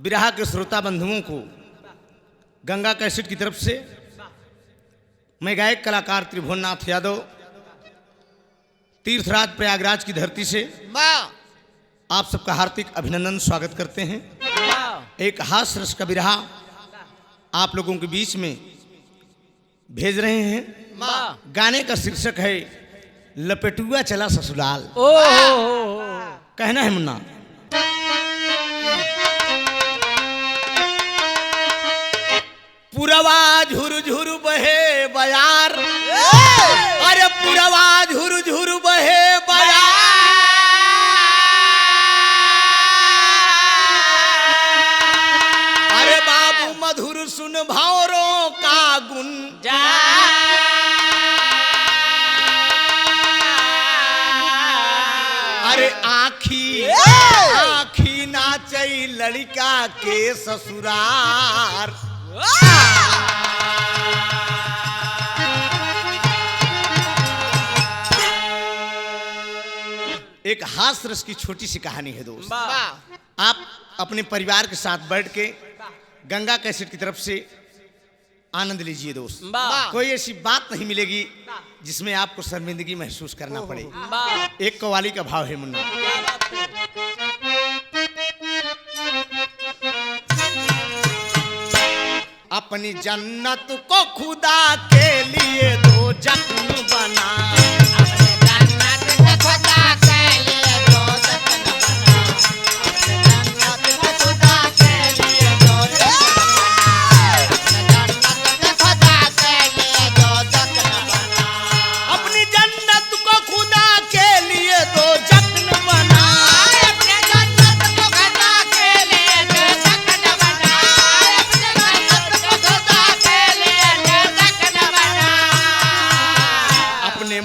बिरहा के श्रोता बंधुओं को गंगा कैसेट की तरफ से मैं गायक कलाकार त्रिभुवननाथ यादव तीर्थराज प्रयागराज की धरती से आप सबका हार्दिक अभिनंदन स्वागत करते हैं। एक हास्य रस का बिरहा आप लोगों के बीच में भेज रहे हैं। गाने का शीर्षक है लपेटुआ चला ससुराल। कहना है मुन्ना, पुरवा झुर झुर बहे बयार, अरे पुरवा झुर झुर बहे बयार, अरे बाबू मधुर सुन भौरों का गुन, अरे आखी आखी नाचई लड़का के ससुरार। एक हास्य रस की छोटी सी कहानी है दोस्त। आप अपने परिवार के साथ बैठ के गंगा कैसेट की तरफ से आनंद लीजिए दोस्त। कोई ऐसी बात नहीं मिलेगी जिसमें आपको शर्मिंदगी महसूस करना पड़े। एक कव्वाली का भाव है मुन्ना, अपनी जन्नत को खुदा के लिए दो जख्म बना,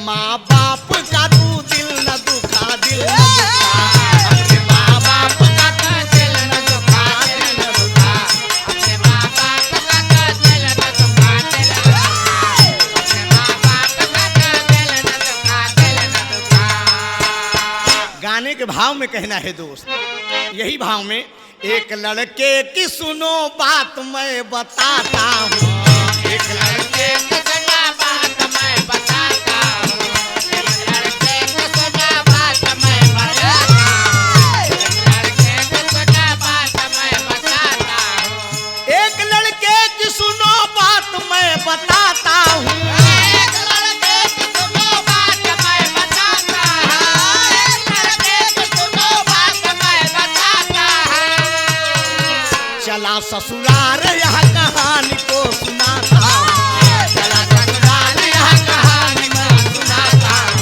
माँ बाप का तू दिल न दुखा, दिल न दुखा, अपने माँ बाप का तू दिल न दुखा, दिल न दुखा, अपने माँ बाप का तू दिल न दुखा, दिल न दुखा, अपने माँ बाप का तू दिल न दुखा, दिल न दुखा। गाने के भाव में कहना है दोस्त, यही भाव में, एक लड़के की सुनो बात मैं बताता हूँ, एक लड़के की सुनो बात मैं बताता हूँ, बताता हूँ, एक लड़के की सुनो बात मैं बताता हूँ, एक लड़के की सुनो बात मैं बताता हूँ। चला ससुराल यह कहानी को सुनाता हूँ, चला ससुराल यह कहानी मैं सुनाता हूँ,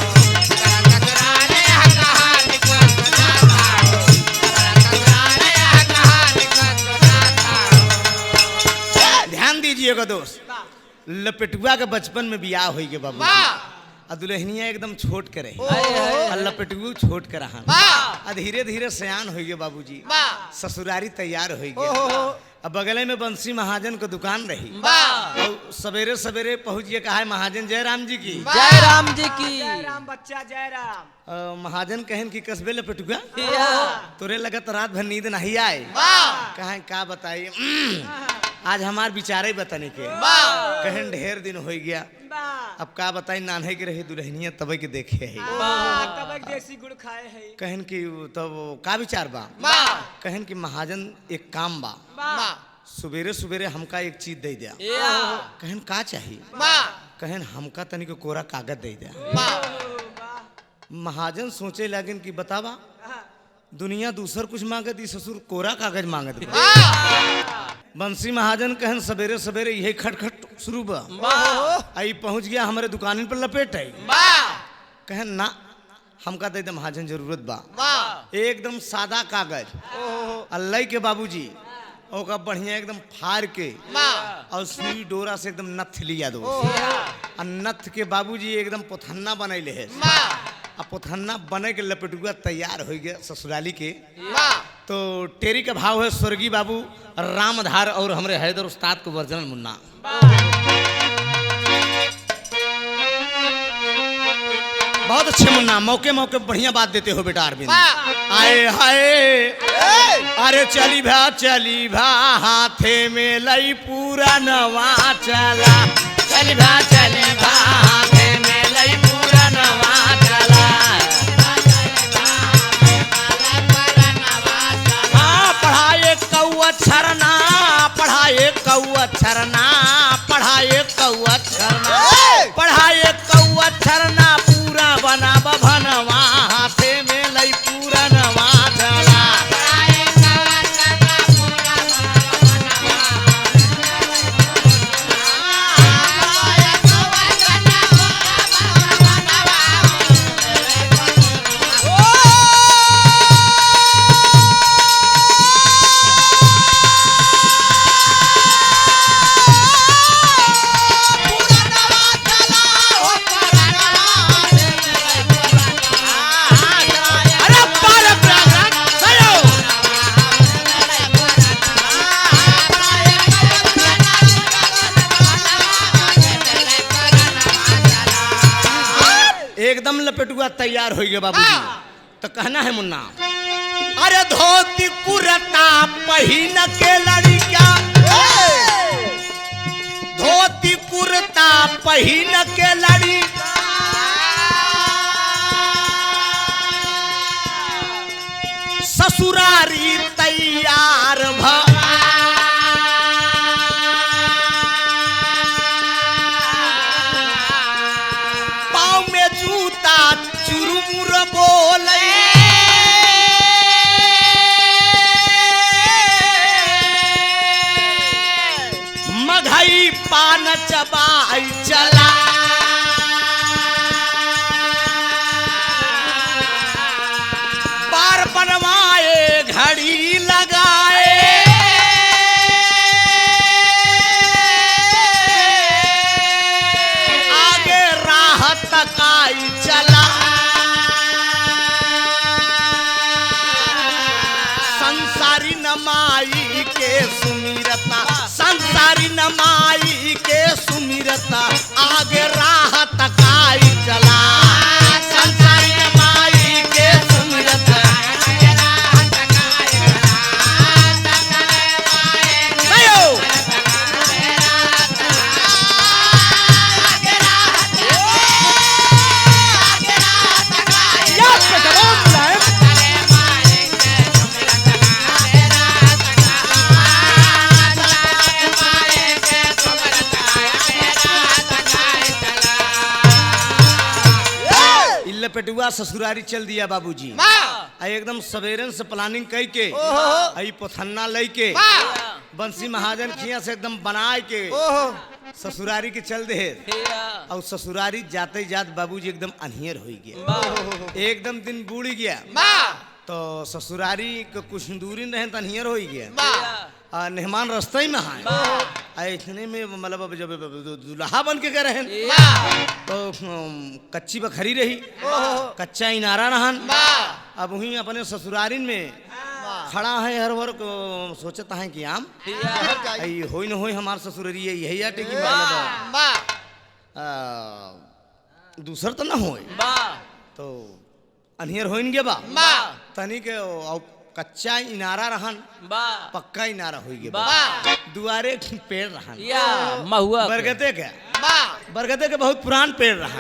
चला ससुराल यह कहानी को सुनाता हूँ, चला ससुराल यह कहानी को सुनाता हूँ। ध्यान दीजिएगा दोस्त, लपेटुआ के बचपन में बियाह हुई के बाबू, और दुल्हनिया एकदम छोट करे, और लपेटुआ छोट कर रहा, धीरे धीरे सयान हो गए बाबूजी, ससुरारी तैयार हो गए। अब बगले में बंसी महाजन को दुकान रही, और सवेरे सवेरे पहुंच गए, कहा है महाजन जय राम जी की, जय राम जी की, जय राम बच्चा जय राम। महाजन कहन की कसबे लपेटुआ तोरे लगत रात भर नींद नहीं आए, कहा का बताइए आज हमार विचारे बताने के, कहन ढेर दिन हो गया, अब का बताई नान्हे के रहे दुल्हनिया तब के देखे है, तब देसी गुड़ खाए है। कहन की तब का विचार बा, कहन की महाजन एक काम बा, सवेरे सवेरे हमका एक चीज दे दिया, कहन का चाहिए, कहन हमका तनिक कोरा कागज दे दिया। महाजन सोचे लगन की बतावा दुनिया दूसर कुछ मांगत, ससुर कोरा कागज मांगत। बंसी महाजन कहन सवेरे सवेरे यही खटखट शुरू बा, आई पहुंच गया हमारे दुकान पर लपेट है, कहन ना हमका दे दे महाजन जरूरत बा, एकदम सादा कागज, अल्लाह के बाबूजी ओका बढ़िया एकदम फाड़ के और सुई डोरा से एकदम नथ लिया दो, और नथ के बाबूजी एकदम पोथन्ना बनैले है, और पोथन्ना बने के लपेटुआ तैयार हो गया ससुराली के। तो टेरी का भाव है स्वर्गीय बाबू रामधार और हमारे हैदर उस्ताद को वर्जन मुन्ना। बहुत अच्छे मुन्ना, मौके मौके बढ़िया बात देते हो बेटा अरविंद। आए हाय अरे चली भा हाथे में लई पूरा नवा चला, चली भा हाथे में लई पूरा नवा चला। हाँ पढ़ाए कौआ छरना, पढ़ाए कौआ छरना, पढ़ाए कौआ छरना, पढ़ाए कौआ छरना पूरा बना भनवा हाथे में लई पूरा नवा चला। एकदम लपेटुआ तैयार हो गया बाबूजी। तो कहना है मुन्ना, अरे धोती कुर्ता पहिन के लड़किया, धोती कुर्ता पहिन के लड़ी, ससुरारी तैयार चुरुमुर बोले, मघई पान चबाई चला, बार बनवाए घड़ी लगाए, आगे राह तकाई चला। संसारी नमाई के सुमिरता, संसारी नमाई के सुमिरता आगे राह तकाई चला। संसारी नमाई के सुमिरता पेटुआ ससुरारी चल दिया बाबूजी। एकदम सवेरन से प्लानिंग कई के आई पोथन्ना लई के बंसी महाजन खिया से एकदम बनाए के ससुरारी के चल दे। और ससुरारी जाते जात बाबूजी एकदम अनहियर हो गया, एकदम दिन बूढ़ गया। तो ससुरारी के कुछ दूरी रहे तो अनहियर हो गया। मेहमान रास्ते में है, इतने में मतलब जब दुल्हा बन के रहे तो कच्ची बखरी रही, कच्चा इनारा रहन। अब वहीं अपने ससुरारिन में खड़ा है हर वर सोचता है कि आम हो न हो हमार ससुरारी यही आटे की दूसर तो न हो तो अनहियर हो गया बा तनी के कच्चा इनारा रहन पक्का इनारा हो गया। दुआरे पेड़ रहन महुआ बरगदे के, बरगदे के बहुत पुरान पेड़ रहा।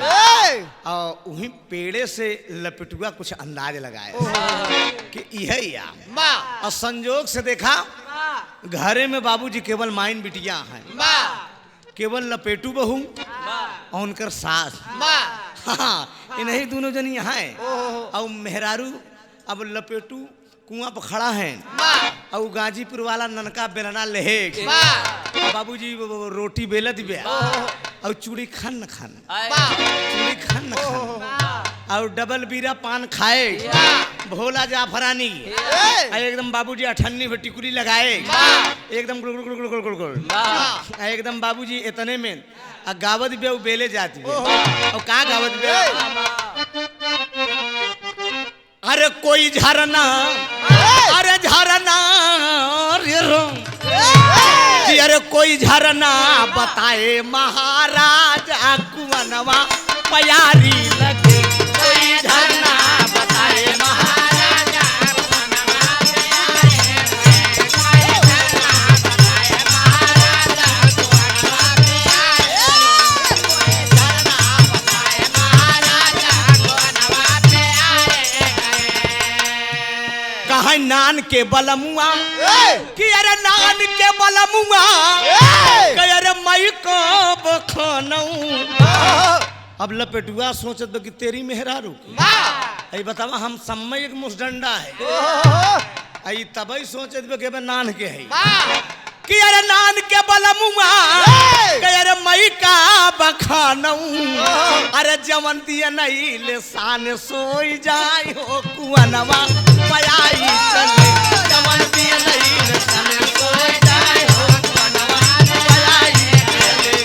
और वहीं पेड़े से लपेटुआ कुछ अंदाज लगाए कि यही आम। और संजोग से देखा घरे में बाबूजी केवल माइन बिटिया हैं, केवल लपेटू बहू और उनकर सास। हाँ इन्हीं दोनों जन यहाँ है। और मेहरारू अब लपेटू कुआं पर खड़ा है और गाजीपुर वाला ननका बेलना लेहे बाबूजी रोटी बेलत बे और चूड़ी खान खान चूड़ी खान खान और डबल बीरा पान खाए भोला जाफरानी एकदम बाबूजी अठन्नी पे टिकुरी लगाए एकदम गुड़ गुड़ गुड़ गुड़ गुड़ गुड़ एकदम बाबूजी इतने में गावत बे बेले जाती है। और कहाँ गावत बे अरे कोई झरना अरे झरना अरे कोई झरना बताए महाराज कुवनवा प्यारी लगे। नान के बलमुआ कि अरे नान के बलमुआ कि अरे मई को बखानऊ। अब लपेटुआ सोचत बा कि तेरी मेहरारू आई बतावा हम समय एक मुसडंडा है आई तबई सोचत बा कि नान के है कि अरे नान के बलमुआ कि अरे मई का बखानऊ। अरे जवन दिया नहीं ले सान सोई जाई हो कुआनवा पयाई चले जवन दिया नहीं ले सान सोई जाई हो कुआनवा पयाई चले।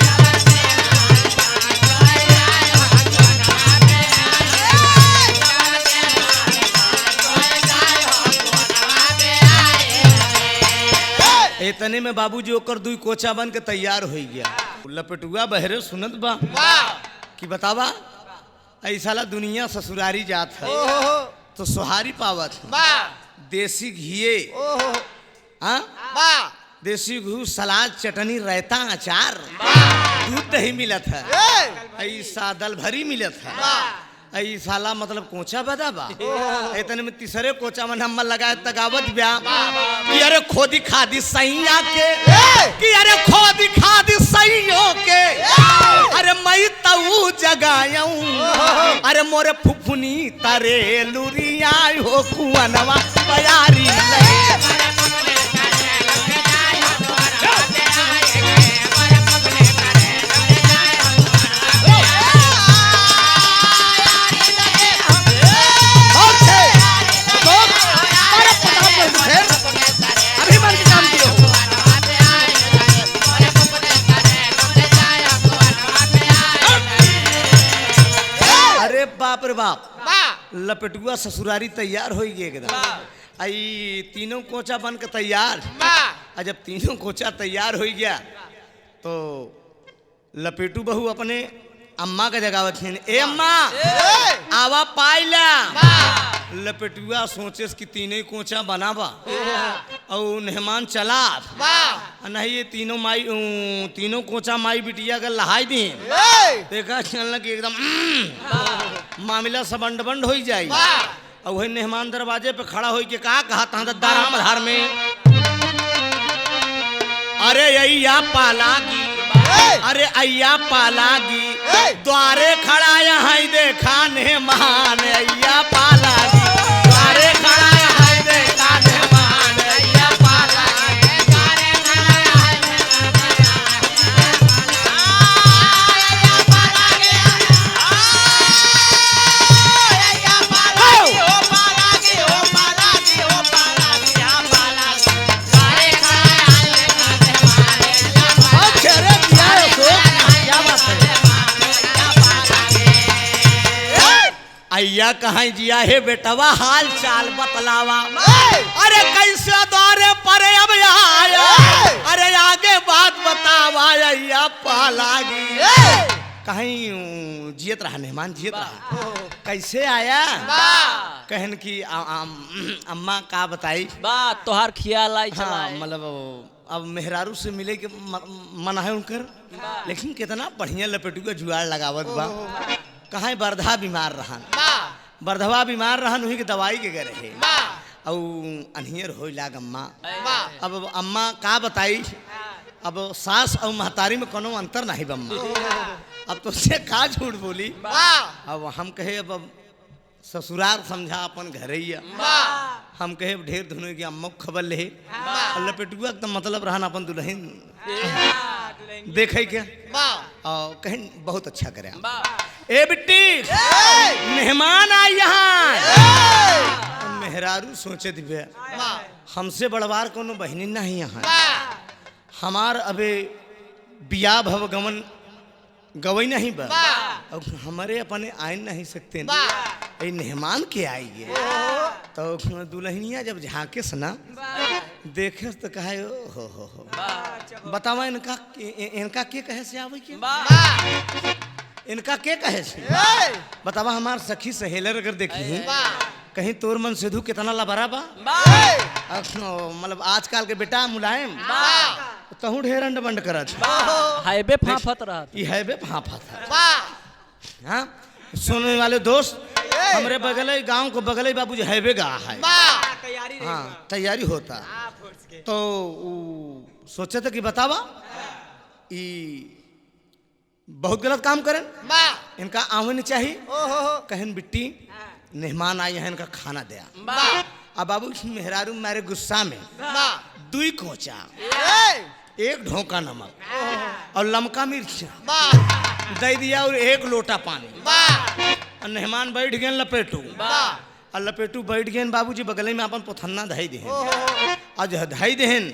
इतने में बाबूजी ओकर दुई कोचा बन के तैयार हो गया। लपेटुआ बहरे सुनत बा कि बतावा ऐसा ला दुनिया ससुरारी जात है तो सोहारी पावत देसी घिए देसी घी सलाद चटनी रायता अचार दूध दही मिलत है ऐसा दल भरी मिलत है ऐ साला मतलब कोचा बदा बा इतने में तीसरे कोचा में नंबर लगाए तगावत ब्या कि अरे खोदी खादी सैया के कि अरे खोदी खादी सैयों के अरे मई तऊ जगायऊ। अरे मोरे फुफुनी तरे लुरिया हो कुआनवा प्यारी बाप रे बाप लपेटुआ ससुरारी तैयार हो गए एकदम आई तीनों कोचा बन के तैयार। जब तीनों कोचा तैयार हो गया तो लपेटू बहू अपने अम्मा का जगावत है ए अम्मा आवा पाइला। लपेटुआ सोचे कि तीनों कोचा बनावा और मेहमान चला नहीं ये तीनों कोचा माई बिटिया का लहाई दी देखा चलना कि एकदम मामला सबंड बंड हो जाए। और वही मेहमान दरवाजे पे खड़ा हो के कहा दाराम धार में अरे अय्या पालागी अरे अय्या पालागी द्वारे खड़ा यहाँ देखा मेहमान अय्या पालागी द्वारे खड़ा यहाँ देखा मेहमान अय्या पालागी द्वारे खड़ा अय्या कहाँ जिया है बेटवा हाल चाल बतलावा। अरे कैसे दौरे पर अब आया अरे आगे बात बतावा अय्या पालागी कहीं जियत रहा मेहमान जियत रहा कैसे आया कहन की अम्मा का बताई बात तोहार खियाल आई हाँ मतलब अब मेहरारू से मिले के मन है उनकर लेकिन कितना बढ़िया लपेटू का जुआर लगावत बा कहाँ बरधा बीमार रहन बरधवा बीमार रहन वही के दवाई के गए रहे और अनहियर हो लाग अम्मा। अब अम्मा का बताई अब सास और महतारी में कोनो अंतर नहीं बम्मा अब तो से का झूठ बोली। अब हम कहे अब ससुराल समझा अपन घर ही हम कहे ढेर धुनो की अम्मा खबर ले लपेटुआ एकदम मतलब रहन अपन दुल्हन देखे क्या और कहीं बहुत अच्छा करे ए बिट्टी मेहमान आए यहाँ मेहरारू सोचे दिव्या हमसे बड़वार कोनो बहनी नहीं यहाँ हमार अबे बिया भव गमन गवई नहीं बा अब हमारे अपने आए नहीं सकते ये मेहमान के आइए तो दुल्हनिया जब झाके सना देखे तो कहे हो बतावा इनका के कहे से आवे के इनका के कहे से बतावा हमार सखी सहेलर अगर देखी कहीं तोर मन सिद्धू कितना लबरा बा मतलब आजकल के बेटा मुलायम तहु ढेर अंड बंड करत हाईवे फाफत रहा ई हाईवे फाफत हाँ सुनने वाले दोस्त हमरे बगल गांव को बगल बाबूजी हाईवे गा है तैयारी रही हाँ बा। तैयारी होता। हाँ फोर्स के तो ऊ सोचे थे कि बतावा ई बहुत गलत काम करें, इनका आवन चाहिए। कहन बिट्टी मेहमान आई है, इनका खाना दिया। अब बाबू मेहरारू मारे गुस्सा में 2 कोचा, 1 ढोका नमक और लमका मिर्च दे दिया और 1 लोटा पानी। और मेहमान बैठ गए लपेटू, और लपेटू बैठ गए बाबूजी बगल में अपन पोथन्ना धई दे और जो धई देहन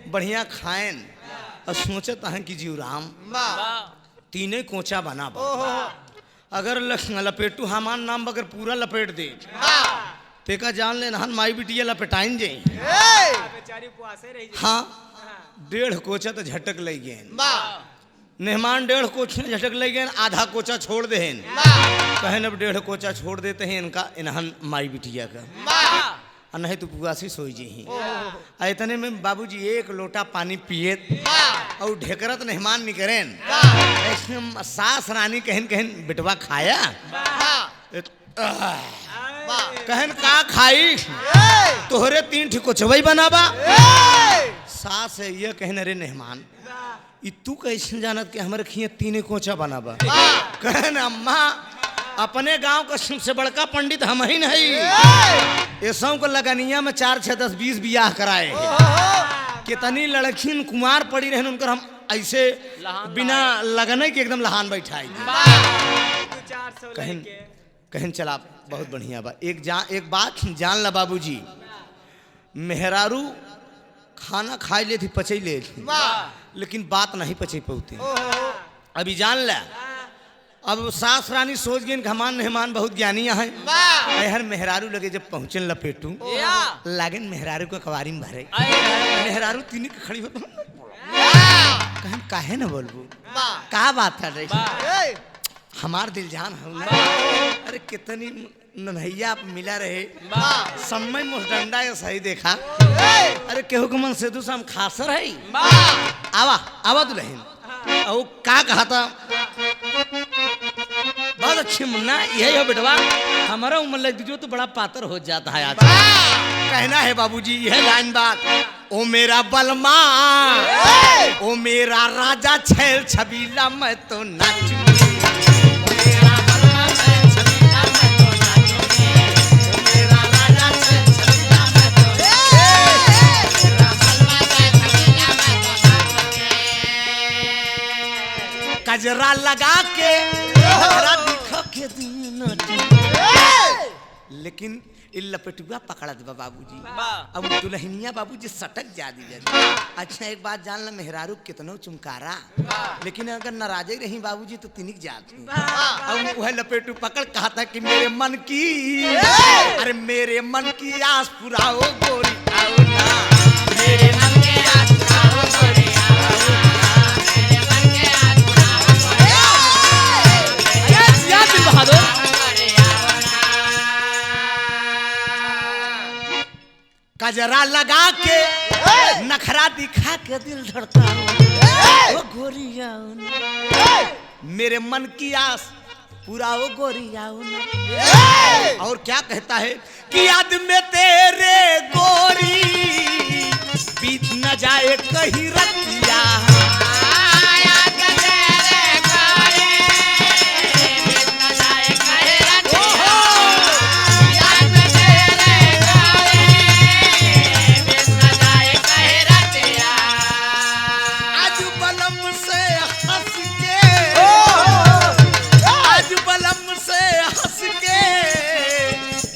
बढ़िया खाएन। और सोचत हैं कि जीव राम 3 कोचा बना अगर लपेटू हमान नाम अगर पूरा लपेट दे तेका जान ले नहन माई बिटिया लपेटाइन जे। बेचारी उपवासे रही हाँ 1.5 कोचा तो झटक ले गए मेहमान, 1.5 कोचा झटक ले गए, आधा कोचा छोड़ देहन। कहन अब 1.5 कोचा छोड़ देते हैं इनका इन्हन माई बिटिया का, और नहीं तो पुआसी सोई जी। इतने में बाबूजी 1 लोटा पानी पिए और ढेकरत मेहमान निकरेन। ऐसे सास रानी कहन कहन बिटवा खाया, कहन का खाई तोहरे 3 ठो कोचवई बनाबा। सास है ये कहन अरे मेहमान ई तू कैसे जानत कि हमारे खिए 3 कोचा बनाबा। कहन अम्मा अपने गांव का सबसे बड़का पंडित हम ही नहीं, ये सब को लगनिया में 4, 6, 10, 20 बियाह कराए। कितनी लड़किन कुमार पड़ी रहे उनकर हम ऐसे बिना लगने के एकदम लहान बैठाई। कहन कहन चला बहुत बढ़िया बा। एक बात जान ला बाबूजी, मेहरारू खाना खाई ले थी पचई ले थी, लेकिन बात नहीं पचई पौती। अभी जान ला अब सास रानी सोच गए हमान मेहमान बहुत ज्ञानी है। हर मेहरारू लगे जब पहुंचे लपेटू लागन मेहरारू को कवारी में भरे। मेहरारू 3 खड़ी हो कहन काहे न बोलबू का बात है रही हमार दिल जान हो। अरे कितनी नन्हैया मिला रहे समय मुझडंडा या सही देखा। अरे केहू के मन से दूसरा हम खासर है आवा आवा दुल्हन और का कहा था बहुत अच्छी मुन्ना यही हो बेटवा हमारा उम्र लग दीजिए तो बड़ा पातर हो जाता है। आज कहना है बाबूजी यह लाइन बात, ओ मेरा बलमा ओ मेरा राजा छैल छबीला मैं तो नाचूं। कजरा लगा के दिखा के लेकिन लपेटुआ पकड़ा दे बाबूजी। अब दुल्हनिया बाबूजी सटक जा दी। अच्छा एक बात जान ला मेहरारू कितनो चुमकारा, लेकिन अगर नाराजे रही बाबूजी तो तिनिक जाती। अब वह लपेटू पकड़ कहा था कि मेरे मन की अरे मेरे मन की आस पुराओ गोरी आओ ना, मेरे मन की आस पुराओ गोरी कजरा लगा के नखरा दिखा के दिल धड़का ओ गोरिया मेरे मन की आस पूरा ओ गोरिया। और क्या कहता है कि याद में तेरे गोरी बीत न जाए कहीं रतिया।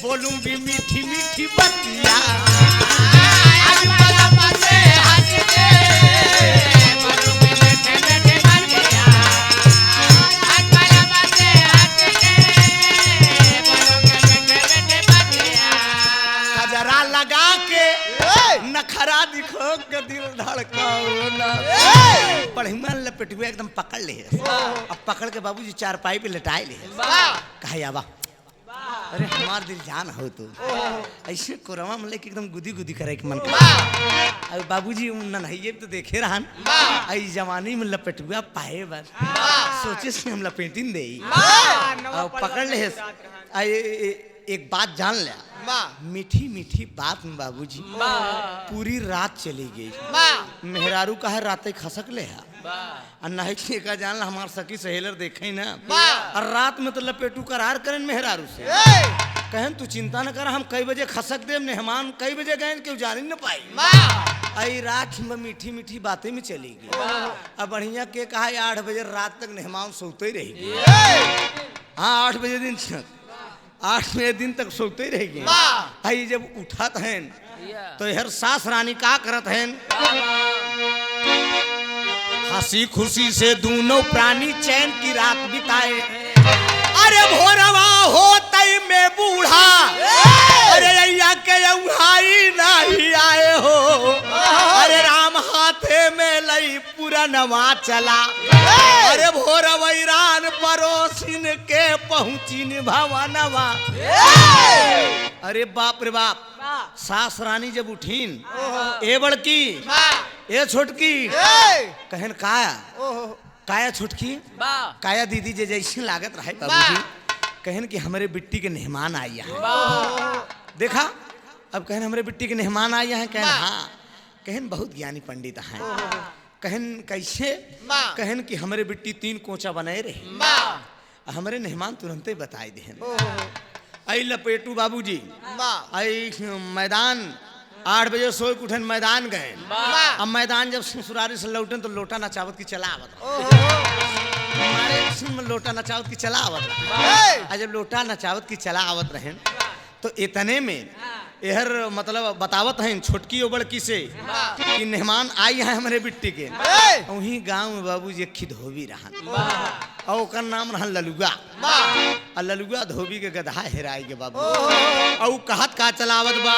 बोलूंगी मीठी मीठी बतिया आज बलमा से हंस के बोलूंगी मीठी मीठी बतिया आज बलमा से हंस के बोलूंगी मीठी मीठी बतिया। कजरा लगा के नखरा दिखो के दिल धड़काओ ना। बढ़िया लपेटुआ एकदम पकड़ ले अब पकड़ के बाबूजी 4 पाई पे लटाए ले कहा याबा अरे हमार दिल जान हो तो ऐसे कोरवा में लेके एकदम गुदी गुदी करे के मन कर। अब बाबूजी नन्हैये तो देखे रहन आई जवानी में लपेटुआ पाए बस सोचे से हम लपेटिन दे और पकड़ ले। एक बात जान ले मीठी मीठी बात में बाबूजी पूरी रात चली गई। मेहरारू का है रात खसक ले है और नहीं का जान हमार सखी सहेलर देखे ना और रात में तो लपेटू करार करें मेहरारू से कहन तू चिंता न कर हम कई बजे खसक दे मेहमान कई बजे गए क्यों जान ही न पाई। आई रात में मीठी मीठी बातें में चली गई। अब बढ़िया के कहा 8 बजे रात तक मेहमान सोते ही रहेगी। हाँ 8 बजे दिन 8 बजे दिन तक सोते ही रहेगी। आई जब उठत हैं तो हर सास रानी का करत हैं हंसी खुशी से दोनों प्राणी चैन की रात बिताए। अरे भोरवा होतई में बूढ़ा अरे अय्या के उहाई नहीं आए हो। अरे राम हाथे में लई पूरा नवा चला। अरे भोर वैरान परोसिन के पहुंचिन भवनवा। अरे बाप रे बाप सास रानी जब उठीन ए बड़की ए छोटकी कहन काया छुटकी काया दीदी जे जैसे लागत रहे बाबूजी कहन कि हमारे बिट्टी के मेहमान आई है। देखा अब कहन हमारे बिट्टी के मेहमान आई है। कहन हाँ कहन बहुत ज्ञानी पंडित हैं। कहन कैसे कहन कि हमारे बिट्टी 3 कोचा बनाए रहे हमारे मेहमान तुरंत ही बताई देहन। आई लपेटू बाबूजी आई मैदान 8 बजे सोए उठन मैदान गए। अब मैदान जब ससुरारी से लौटन तो लोटा नचावत की चला आवत हमारे लोटा नचावत की चला आवत। जब लोटा नचावत की चला आवत रहे तो इतने में यहर मतलब बतावत हैं छोटकी और बड़की से कि मेहमान आई है हमारे बिट्टी के। वहीं गांव में बाबूजी एक धोबी रहा और ओकर नाम रहा ललुआ। और ललुआ धोबी के गधा हेराई के बाबू और कहत का चलावत बा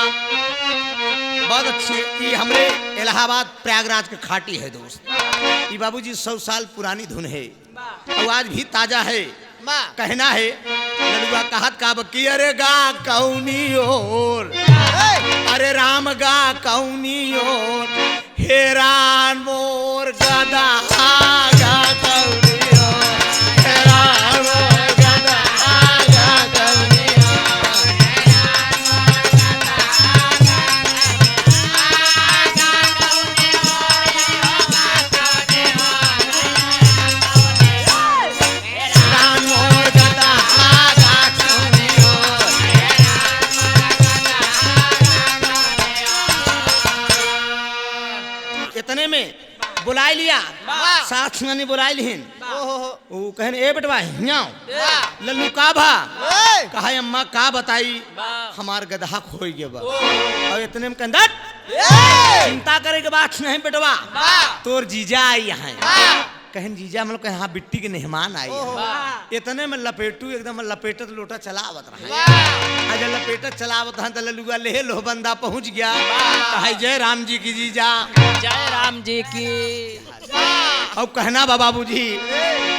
बहुत अच्छी ये हमरे इलाहाबाद प्रयागराज के खाटी है दोस्त। ये बाबूजी 100 साल पुरानी धुन है और आज भी ताजा है। कहना है ललुआ कहत का बकी अरे गा कौनी ओर अरे राम गा कौनी ओर हेरान मोर गदा गा कौनी ओर हेरान मोर गदा गा कौनी इतने में बुलाई लिया साथ ने बुलाई लिहिन वो कहने ए बेटवा हियाओ लल्लू का भा कहा अम्मा का बताई हमार गधा खोई गया बा। और इतने में कहन चिंता करे के बात नहीं बेटवा तोर जीजा आई है। कहन जीजा मतलब कहे हाँ बिट्टी के मेहमान आई है। इतने में लपेटू एकदम लपेटत लोटा चलावत रहा। जब लपेटत चलावत रहा तो लल्लुआ ले लो बंदा पहुंच गया। कहे जय राम जी की जीजा जय राम जी की। अब कहना बाबूजी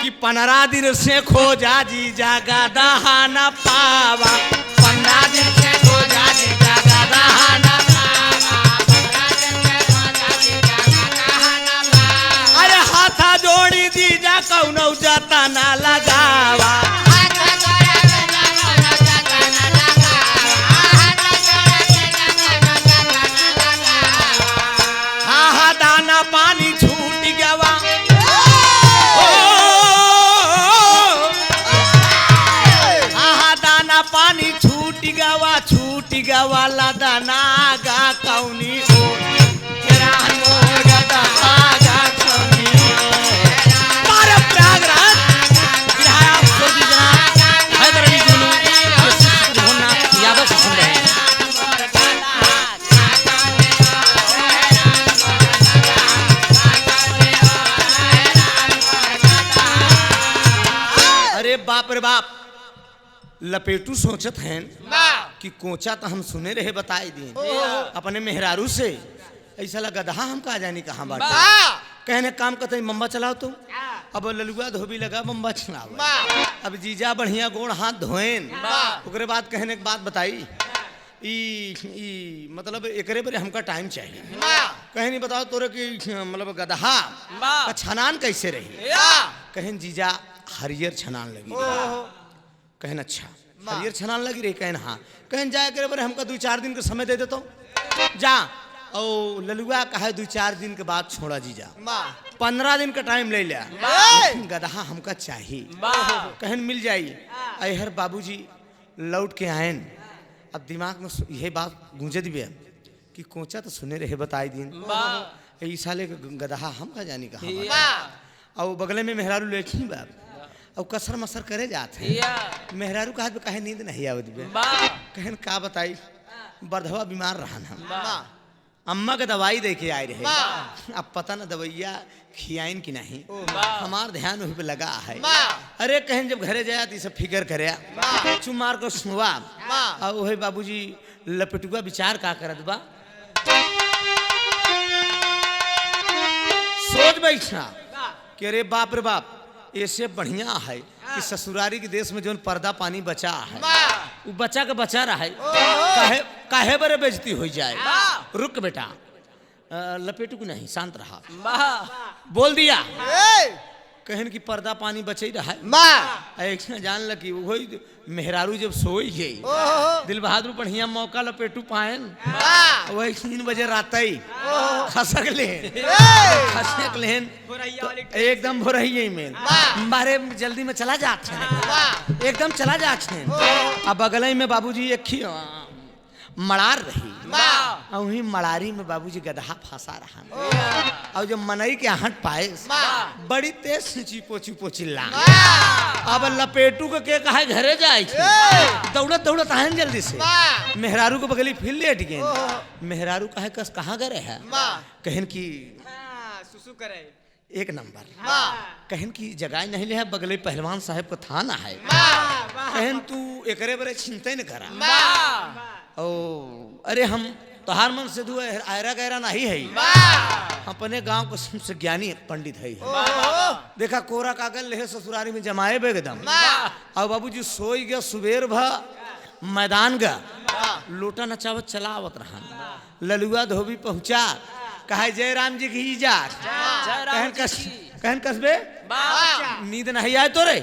कि 15 दिन से खोजा जीजा गदा न पावा 15 दिन से खोजा जीजा गदा न हाथा जोड़ी दीजा कौनो जाता ना लगावा। हाँ हाँ दाना पानी छूट गवा हाँ हाँ दाना पानी छूट गवा ला दाना गा कौनी बाप रे बाप लपेटू सोचत हैं कि कोचा तो हम सुने रहे बताई दी अपने मेहरारू से ऐसा लगा गधा हम कहा जानी कहाँ बात कहने काम करते मम्बा चलाओ तुम। अब ललुआ धोबी लगा मम्बा चलाओ। अब जीजा बढ़िया गोड़ हाथ धोएन ओकरे बाद कहने के बात बताई ई मतलब एकरे पर हमका टाइम चाहिए। कहे नहीं बताओ तोरे की मतलब गधा का छनान कैसे रही। कहन जीजा हरियर छनान लगी। कहन अच्छा हरियर छनान लगी रही कहन हाँ कहन जाए करे बरे हमका 2-4 दिन का समय दे देतो जा और ललुआ कहे 2-4 दिन के बाद छोड़ा जीजा 15 दिन का टाइम ले लिया लेकिन गदहा हमका चाहिए कहन मिल जाई अहर बाबूजी लौट के आयन अब दिमाग में यही बात गूंजे दिवे कि कोचा तो सुने रहे बताई दिन ई साले गदहा हम का जानी कहा और बगले में मेहरारू लेखी बाप और कसर मसर करे जाते हैं मेहरारू का हाथ में कहे नींद नहीं आवत बे कहन का बताई बर्धवा बीमार रहन हम अम्मा का दवाई दे के आए रहे अब पता ना दवाइया खियाइन की नहीं हमार ध्यान वही पे लगा है अरे कहन जब घरे जाया तो सब फिकर करे चुमार को सुनवा और वही बाबूजी लपेटुआ विचार का करत बा सोच बैठना कि अरे बाप रे बाप ऐसे बढ़िया है कि ससुरारी के देश में जो पर्दा पानी बचा है वो बचा के बचा रहा है काहे बरे बेइज्जती हो जाए रुक बेटा लपेटू को नहीं शांत रहा बोल दिया कहन की पर्दा पानी बचे रहा है एक जान लगी वही मेहरारू जब सोई गई दिल बहादुर बढ़िया मौका लपेटू पायन वही 3 बजे रात ही खसक लेन एकदम भोरही में बारे जल्दी में चला जाते एकदम चला जाते अब बगल में बाबूजी एक मड़ार रही वही मड़ारी में बाबूजी गदहा फंसा रहा और जब मनई के हट पाए बड़ी तेज से चिपो चिल्ला अब लपेटू के कहा घरे जाए दौड़त आयन जल्दी से मेहरारू को बगली फिर लेट गए मेहरारू कहे कस कहाँ गए है कहन की सुसु करे एक नंबर कहन की जगह नहीं ले है बगले पहलवान साहब का थाना है कहन तू एकरे बरे चिंता न करा ओ अरे हम तोहार मन से धुए आयरा गहरा नहीं है अपने गांव को सबसे ज्ञानी पंडित है देखा कोरा कागज ले ससुरारी में जमाए बेगदम और बाबूजी सोई गया सुबेर भ मैदान गा लोटा नचावत चलावत रहा ललुआ धोबी पहुंचा कहे जय राम जी की जा कहन कसबे नींद नहीं आए तो रे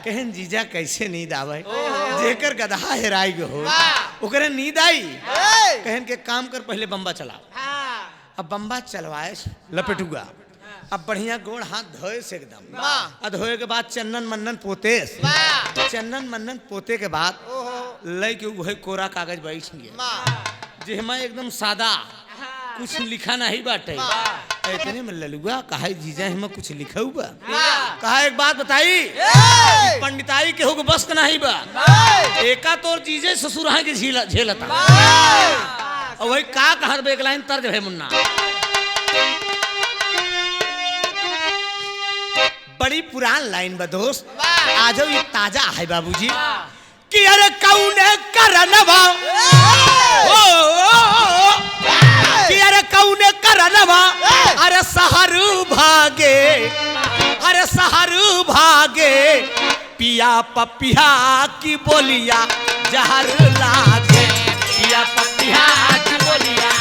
कहन जीजा कैसे नींद आवे जेकर गदहा हेराई गो हो ओकरे नींद आई कहन के काम कर पहले बम्बा चलाओ अब बम्बा चलवाए लपेटुआ अब बढ़िया गोड़ हाथ धोए से एकदम धोए के बाद चन्नन मन्नन पोते के बाद लय के वही कोरा कागज बैठ गए जिसमें एकदम सादा कुछ लिखा नहीं बाटे इतने में ललुआ कहा जीजा हमें कुछ लिखा हुआ कहा एक बात बताई पंडिताई के हो बस का नहीं बा एका तोर जीजे ससुर के झेलता और वही का कहा एक लाइन तर्ज है मुन्ना बड़ी पुरान लाइन बा दोस्त आज ये ताजा है बाबूजी कि अरे कौने करनवा कि अरे कौने करनवा अरे सहरू भागे पिया पपिया की बोलिया जहर लागे पिया पपिया की बोलिया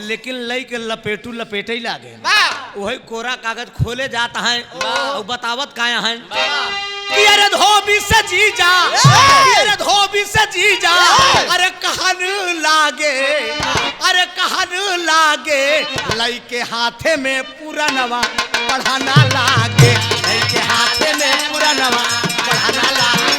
लेकिन लई के लपेटू लपेटे ही लागे वही कोरा कागज खोले जाता है और बतावत काया है कि अरे धोबी से जीजा अरे कहन लागे लई के हाथे में पूरा नवा पढ़ाना लागे लई के हाथे में पूरा नवा पढ़ाना लागे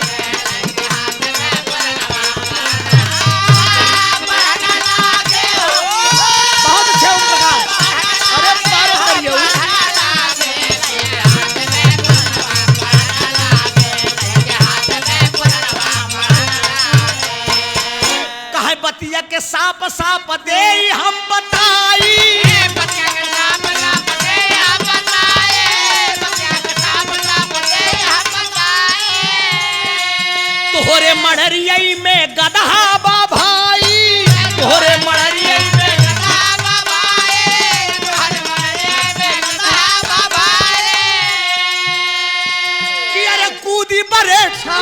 बतिया के साप दे हम बताई बरेठा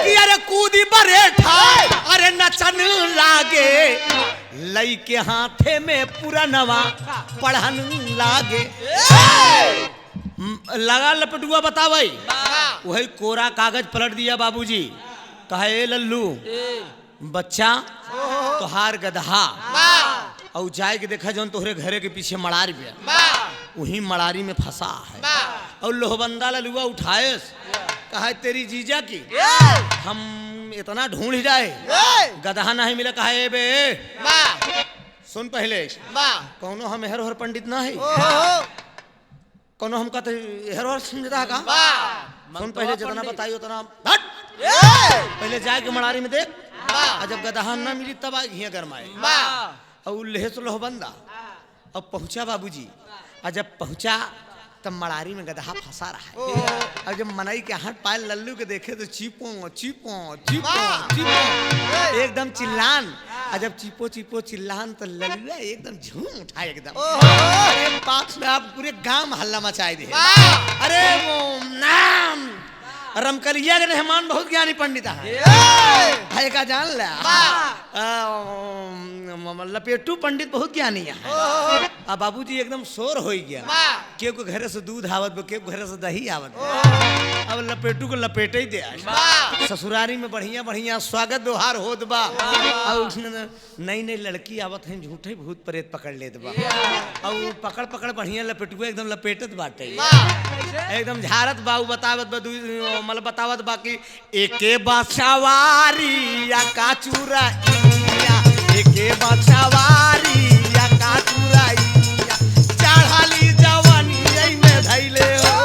कि अरे कूदी बरेठा अरे नचन लागे लइके हाथे में पूरा नवा पढ़न लागे लगा लपटुआ बतावे वही कोरा कागज पलट दिया बाबूजी कहे लल्लू बच्चा तोहार गधा और जाए के देखा जौन तोहरे घरे के पीछे मड़ारी पे वही मड़ारी में फंसा है और लोहबंदा ललुआ उठाए कहा तेरी जीजा की हम इतना ढूंढ जाए गधा नहीं मिला कहा बे सुन पहले कौनो हम हेर हर पंडित ना है कौनो हम कहते हेर हर समझता का सुन पहले जितना बताई उतना पहले जाए के मड़ारी में देख जब गधा ना मिली तब आ घिया गरमाए और लेहस लोहबंदा अब पहुंचा बाबूजी और जब पहुंचा तब मड़ारी में गधा फंसा रहा है और जब मनई के हाथ पाए लल्लू के देखे तो चीपो चीपो चीपो चीपो एकदम चिल्लान और जब चीपो चीपो चिल्लान तो लल्लू एकदम झूम उठा एकदम अरे पास में आप पूरे गांव हल्ला मचाए दे अरे वो नाम रमकलिया के मेहमान बहुत ज्ञानी पंडित है का जान ला लपेटू पंडित बहुत ज्ञानी है अब बाबूजी एकदम शोर हो गया के को घरे से दूध आवत के घरे से दही आवत अब लपेटू को लपेटे ही दे ससुरारी में बढ़िया बढ़िया स्वागत व्यवहार होत बा और नई नई लड़की आवत है झूठे भूत प्रेत पकड़ लेत बा और पकड़ पकड़ बढ़िया लपेटुआ एकदम लपेटत बाटे एकदम झारत बाऊ बतावत मतलब बतावत बाकी एके बाछावारी या काचूरा एके बाछावारी या काचूरा चढ़ाली जवानी में धैले हो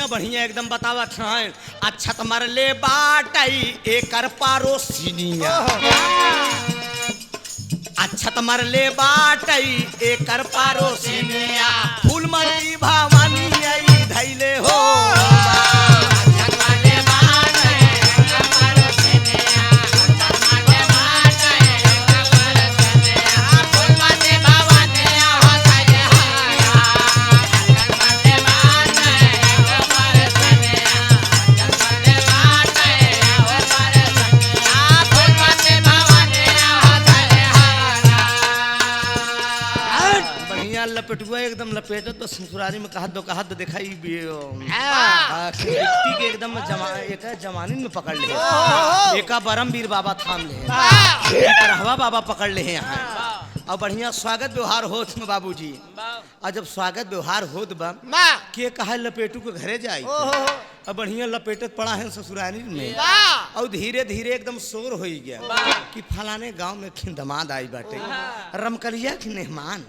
बढ़िया एकदम बतावा है अच्छा तुम्हारे ले बाटई एकर पारोसिनिया अच्छा तुम्हारे ले बाटई एकर पारोसिनिया फूलमती भवानी आई धैले हो लपेटुआ एकदम लपेटत बस ससुरारी में कहत दो दिखाई मिट्टी के एकदम एक जमानीन में पकड़ ले एक बरम वीर बाबा थाम ले रहवा बाबा पकड़ ले यहाँ और बढ़िया स्वागत व्यवहार होत में बाबूजी और जब स्वागत व्यवहार होत बा के कहा लपेटू के घरे जाई और बढ़िया लपेटत पड़ा है ससुरारी में और धीरे धीरे एकदम शोर हो गया कि फलाने गांव में खिंदमाद आई बाटे रमकलिया की मेहमान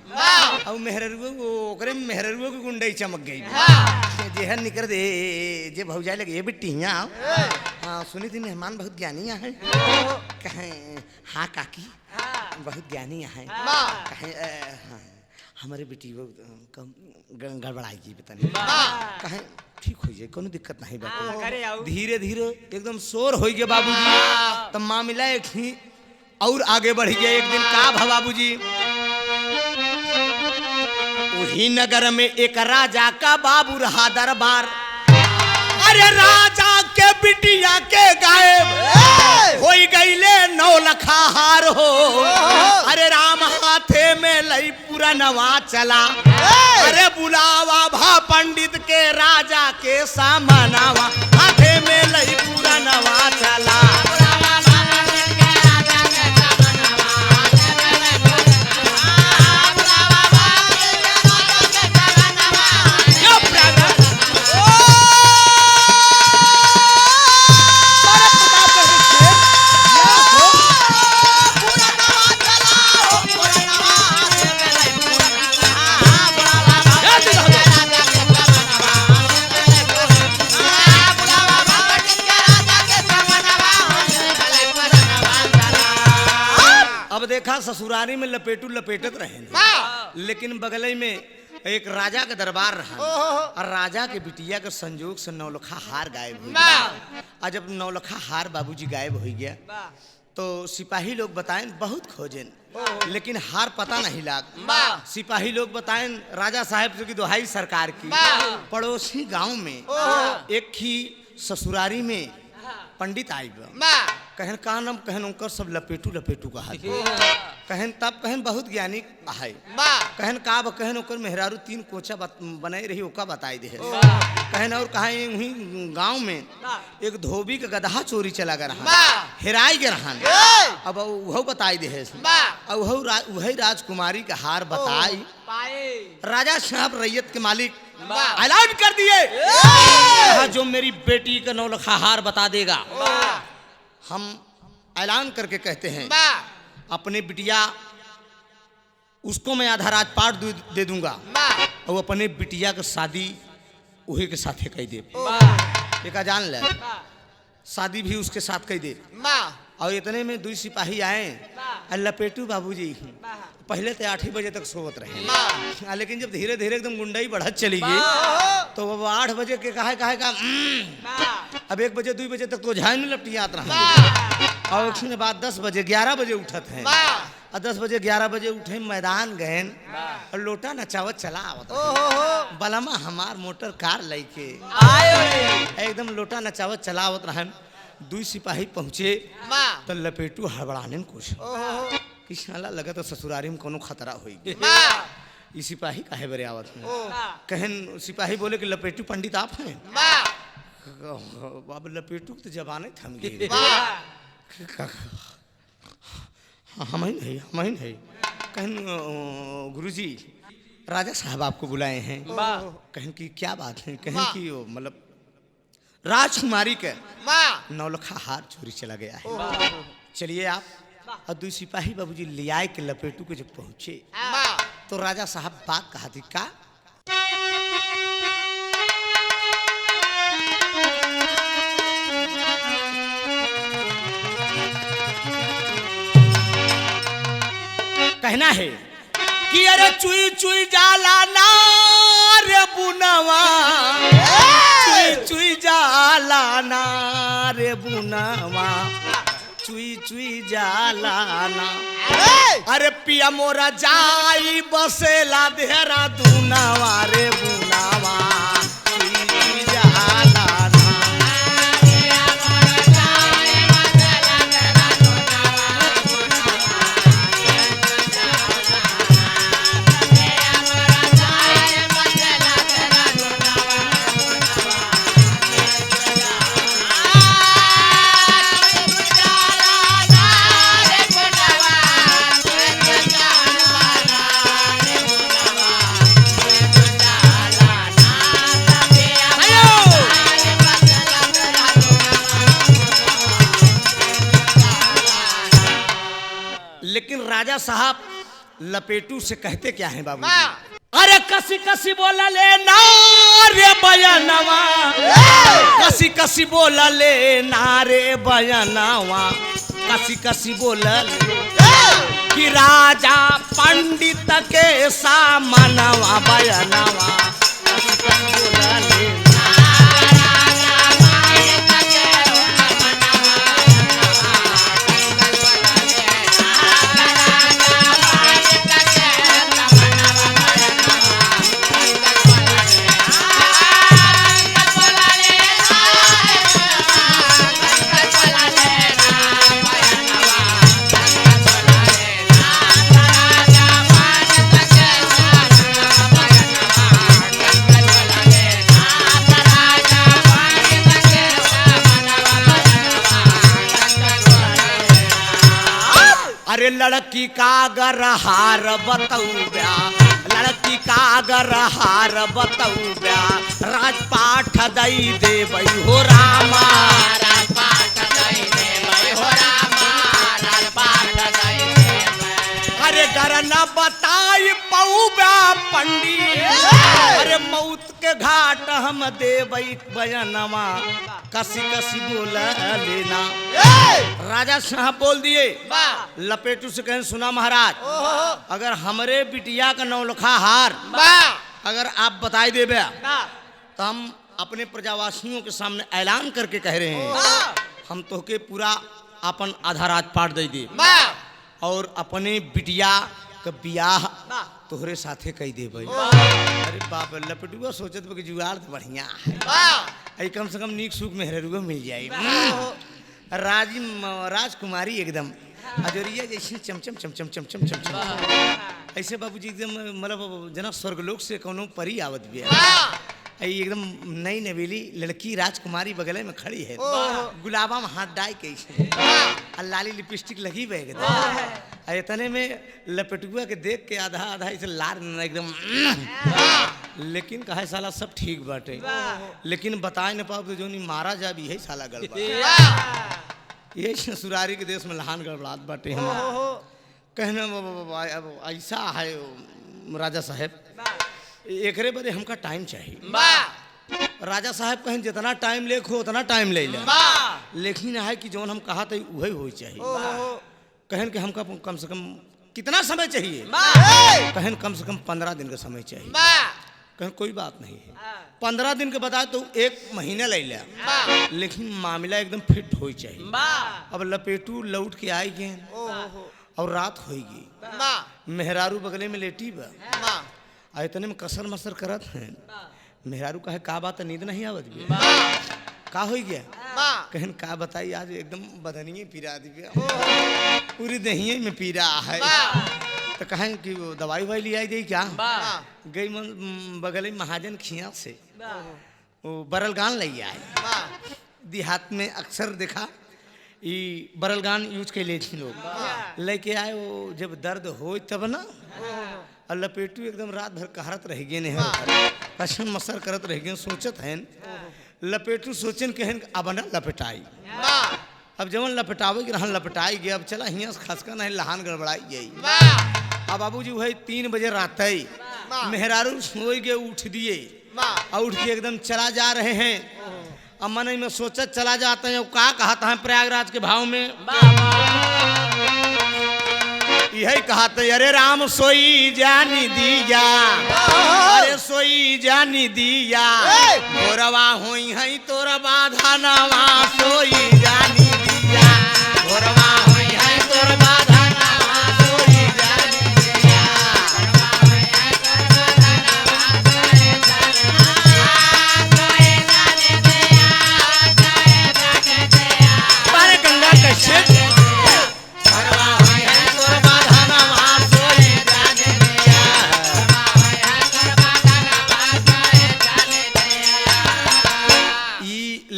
और मेहररुआ मेहररुआ की गुंडई चमक गई जेहर निकर दे जे भौजाई लगे ये बिट्टी हाँ सुनी थी मेहमान बहुत ज्ञानी है कहें हाँ काकी बहुत ज्ञानी है कहें हमारे बेटी वो गड़बड़ाएगी बताने कहें ठीक हो जाए कोनो दिक्कत नहीं बात धीरे धीरे एकदम शोर हो गया बाबूजी तब मामला एक ही और आगे बढ़ गया एक दिन का भा बाबूजी वही नगर में एक राजा का बाबू रहा दरबार अरे राजा के बिटिया के गायब हो गईले 9 लखा हार हो अरे राम हाथे में लई पूरा नवा चला अरे बुलावा भा पंडित के राजा के सामनावा हाथे में लई पूरा नवा चला देखा ससुरारी में लपेटू लपेटत रहे, लेकिन बगल में एक राजा का दरबार रहा और राजा के बिटिया के संजोग से नौलखा हार गायब हो गया। और जब नौलखा हार बाबूजी गायब हो गया तो सिपाही लोग बताएं बहुत खोजन, लेकिन हार पता नहीं लाग। सिपाही लोग बताएं राजा साहब की दुहाई सरकार की, पड़ोसी गांव में एक ही ससुरारी में पंडित आई कहन का नाम कहन उनकर सब लपेटू लपेटू कहा कहन तब कहन बहुत ज्ञानी है कहन का कहन ओकर मेहरारू 3 कोचा बनाई रही ओका बताई दे कहन और कहा वही गांव में एक धोबी का गधा चोरी चला गया हेराई गए रहन अब वह बताई दे अब वही राजकुमारी का हार बताई। राजा साहब रैयत के मालिक ऐलान कर दिए जो मेरी बेटी का नौलखा हार बता देगा हम ऐलान करके कहते हैं अपने बिटिया उसको मैं आधा राजपाट दे दूंगा और अपने बिटिया का शादी वही के साथ कह दे। एक जान ले शादी भी उसके साथ कह दे। और इतने में 2 सिपाही आए लपेटू बाबूजी पहले तो 8 ही बजे तक सोवत रहे, लेकिन जब धीरे धीरे एकदम गुंडाई बढ़त चली गई तो वो 8 बजे के कहा अब 1 बजे 2 बजे तक तो झाई में लपटियात रहा और उसके बाद 10 बजे 11 बजे उठत हैं और 10 बजे 11 बजे उठे मैदान गए और लोटा नचावत चला आवत बलमा हमार मोटर कार लेके एकदम लोटा नचावत चलावत रहन। 2 सिपाही पहुंचे तो लपेटू हड़बड़ाने कुछ किसाला लगा तो ससुरारी में कोनो खतरा हुई ये सिपाही काहे बरे आवत हैं कहन सिपाही बोले कि लपेटू पंडित आप हैं अब लपेटू तो जबाने थम गई हम ही नहीं कहन गुरुजी राजा साहब आपको बुलाए हैं कहन की क्या बात है कहन की मतलब राजकुमारी के नौलखा हार चोरी चला गया है चलिए आप और 2 सिपाही बाबूजी ले आए के लपेटू के जब पहुंचे तो राजा साहब बात कहा थी का कहना है कि अरे चुई चुई जाला ना रे बुनवा चुई चुई जाला ना रे बुनवा चुई चुई जाला ना अरे पिया मोरा जाई बसेला देहरा दुनावा रे बुनावा चुई चुई जाला ना लेकिन राजा साहब लपेटू से कहते क्या है बाबू अरे कसी कसी बोला ले नारे बयानवा कसी कसी बोला ले नारे बयानवा कसी कसी बोला कि राजा पंडित के सामनवा बयानवा कसी कसी बोला ले अरे लड़की का अगर हार बतौब्या लड़की का अगर हार बतौब्या राजपाठ दई देबई हो रामा राजपाठ दई देबई हो रामा राजपाठ दई देबई अरे डर न बताई पौब्या पंडित अरे मौत के के घाट हम देवई बयानवा कसी कसी बोल लेना। राजा साहब बोल दिए। लपेटू से कहें सुना महाराज, अगर हमरे बिटिया का नौलखा हार अगर आप बताई देबे तो हम अपने प्रजावासियों के सामने ऐलान करके कह रहे हैं हम तो के पूरा अपन आधा रात पाट दे दे और अपने बिटिया का बियाह तोहरे साथे कही दे भाई। अरे बाप रे, लपेटुआ सोचत बा कि जुगाड़ तो बढ़िया है, कम से कम नीक सुख मेहरुआ मिल जाए। राजकुमारी एकदम अजोरिया जैसे चमचम चमचम चमचम चमचम ऐसे बाबूजी एकदम मतलब जना स्वर्गलोक से कोनो परी आवत भी एकदम नई नवेली लड़की राजकुमारी बगल में खड़ी है, गुलाबा में हाथ डाई कैसे लाली लिपस्टिक लगी हुई एकदम। इतने में लपेटुआ के देख के आधा आधा ऐसे लार एकदम लेकिन कहा साला सब ठीक बाटे, लेकिन बताए न पाओ तो जो नहीं मारा जा भी है साला गड़बड़। ये ससुरारी के देश में लहान गड़बड़ात बाटे हम कहना ऐसा है राजा साहब एकरे बदे हमका टाइम चाहिए। राजा साहब कहें जितना टाइम ले खो उतना टाइम ले ले, लेकिन है कि जौन हम कहा था वही हो चाहिए। कहन कि हमका कम से कम कितना समय चाहिए, कहन कम से कम 15 दिन का समय चाहिए। कहन कोई बात नहीं है, 15 दिन के बताए तो 1 महीना ले ले, लेकिन मामला एकदम फिट हो चाहिए। अब लपेटू लौट के आई गए और रात होगी, मेहरारू बगले में लेटी बा, इतने में कसर मसर करत हैं। मेहरारू कहे का बात नींद नहीं आवत भी का हो गया, कहन का बताई आज एकदम बदनिए पीरा दिव्या पूरी दहिए में पीरा है। तो कहें कि वो दवाई वाई ले आई दे क्या, गई बगल में महाजन खिया से वो बरलगान ले आए। देहात में अक्सर देखा ये बरलगान यूज के लिए लोग लेके आए, वो जब दर्द हो तब ना और लपेटू एकदम रात भर कहरत रह गए ने कशन मसर करत रह गए। सोचत हैं लपेटू सोचन कहन अब न लपटाई, अब जवन लपटावे के रहन लपटाई गया, अब चला हियाँ से खसका नहीं लहान गड़बड़ाई गई। अब बाबूजी वही 3 बजे रात मेहरारू सोई गए उठ दिए और उठ के एकदम चला जा रहे हैं। अब मन में सोचत चला जाते हैं का कहता है प्रयागराज के भाव में यही कहते अरे राम सोई जानी दिया, अरे सोई जानी दिया गोरवा होई है तोरा बाधा नवा सोई जानी दिया, गोरवा होई है तोरा बाधा नवा सोई जानी दिया। पर गंगा कश्यप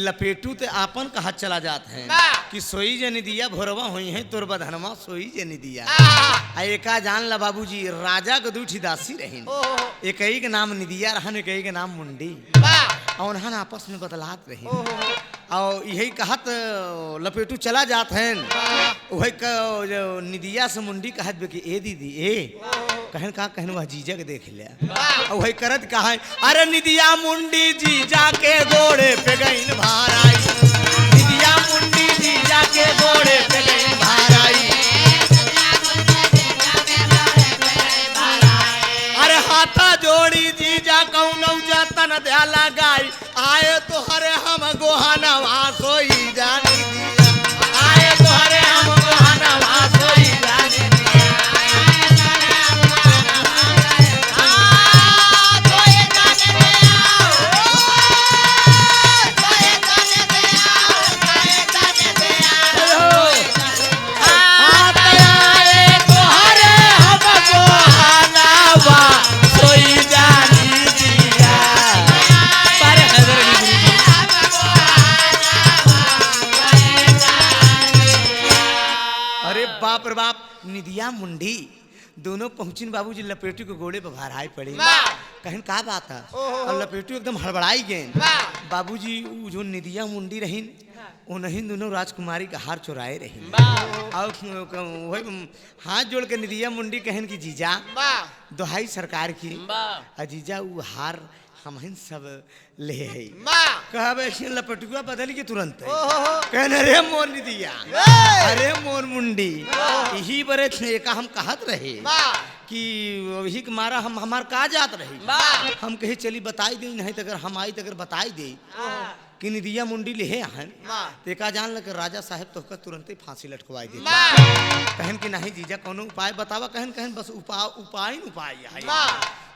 लपेटू ते आपन कहा चला जात है कि सोई जनी दिया भोरवा हुई है तोर बधनमा सोई जनी दिया। एका जान ला बाबूजी राजा के दूठी दासी रहीन, एक ही के नाम निदिया रहन, एक ही के नाम मुंडी, और उन्हन आपस में बतलात रही और यही कहत लपेटू चला जात हैं। वही जो निदिया से मुंडी कहत बे कि ए दीदी ए कहन का कहन वह जीजा के देख ले और वही करत कहा अरे निदिया मुंडी जीजा के घोड़े पे गईन भाराई, निदिया मुंडी जीजा के घोड़े पे गईन भाराई। अरे हाथा जोड़ी जीजा कौनौ जतन दयाला गाई आए तो हरे हम गोहनवा सोई जानी दिया, आए तो हरे हम गोहनवा सोई जानी दिया। बाप रे बाप निदिया मुंडी दोनों पहुंचिन बाबूजी लपेटू के घोड़े पर भाराई पड़ी। कहन का बात है और लपेटू एकदम हड़बड़ाई गए। बाबूजी जो निदिया मुंडी रहीन उन्हीं दोनों राजकुमारी का हार चुराए रही और वही हाथ जोड़ के निदिया मुंडी कहन की जीजा दोहाई सरकार की जीजा वो हार हम हिन सब ले है माँ कहबे लपटुआ बदल के तुरंत कहने रे मोर निदिया अरे मोर मुंडी यही बरे थे का हम कहत रहे कि वही के मारा हम हमार का जात रही हम कहे चली बताई दे नहीं तो अगर हम आई तो अगर बताई दे कि निदिया मुंडी ले हन ते का जान लग राजा साहब तो तुरंत ही फांसी लटकवाई दे कहन कि नहीं जीजा कोनो उपाय बतावा कहन कहन बस उपाय है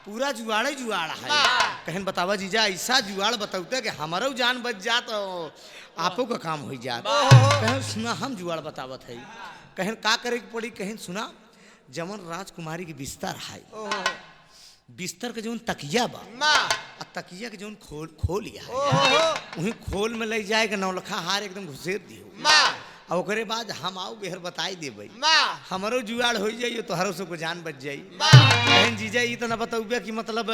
पूरा जुआड़ है कहन बतावा जीजा ऐसा जुआड़ बताऊता कि हमारो जान बच जात आपो का काम हो जात कहन सुना हम जुआड़ बतावत है कहन का करे के पड़ी कहन सुना जमन राजकुमारी के बिस्तर है बिस्तर के जोन तकिया बा तकिया के जोन खोलिया वही खोल में ले जाए के नौलखा हार एकदम घुसेर दियो और ओकरे बाद हम आओ बेहर बताई देबे हमारो जुआड़ हो जाइए तो हरो से को जान बच जाई कहन जीजा ई तो ना बताऊबे कि मतलब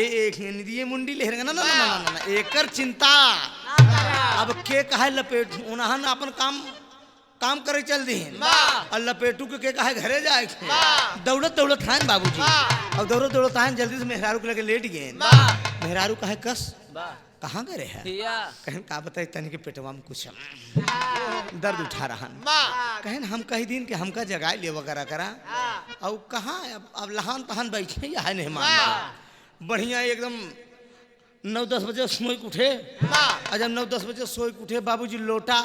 एक निदिये मुंडी ले ना ना ना ना एकर चिंता अब के कहे लपेट उनहन अपन काम करे चल दी और लपेटू के कहा घरे जाए दौड़त दौड़त है बाबूजी और दौड़त दौड़त है जल्दी से मेहरारू के लगे लेट गए मेहरारू कहे कस कहाँ गए है कहन का बताए तनी के पेटवा में कुछ दर्द उठा रहा कहन हम कही दिन के हमका जगाए ले वगैरह करा और कहाँ अब लहान तहान बैठे है नहीं मान बढ़िया एकदम 9-10 बजे सोई उठे और जब 9-10 बजे सोई उठे बाबूजी लोटा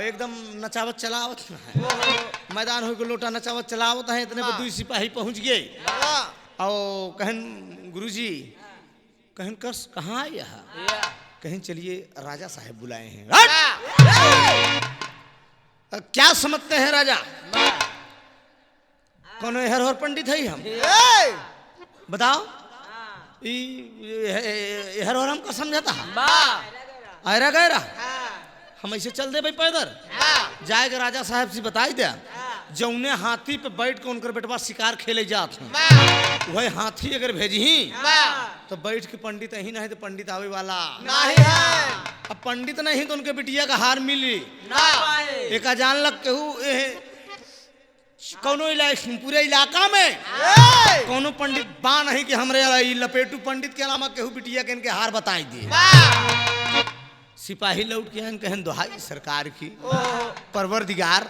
एकदम नचावत चलावत है मैदान हो लोटा नचावत चलावत है इतने पर 2 सिपाही पहुंच गए और कहन गुरुजी कहन कस कहाँ आया कहन चलिए राजा साहब बुलाए हैं क्या समझते हैं राजा कौन हर हर पंडित है हम बताओ हर हर हमको समझाता आयरा गहरा हम ऐसे चल दे भाई पैदल जाएगा राजा साहब से बताई दे जौने हाथी पे बैठ के उनकर बेटवा शिकार खेले जात हैं वही हाथी अगर भेजी तो बैठ के पंडित ही नहीं तो पंडित आवे वाला नहीं है अब पंडित नहीं तो उनके बिटिया का हार मिली एक जान लग केहू कौनो पूरे इलाका में कौनो पंडित बा नहीं कि हमरे लपेटू पंडित के अलावा केहू बिटिया के इनके हार बताई दिए सिपाही लौट के कहन दुहाई सरकार की परवरदिगार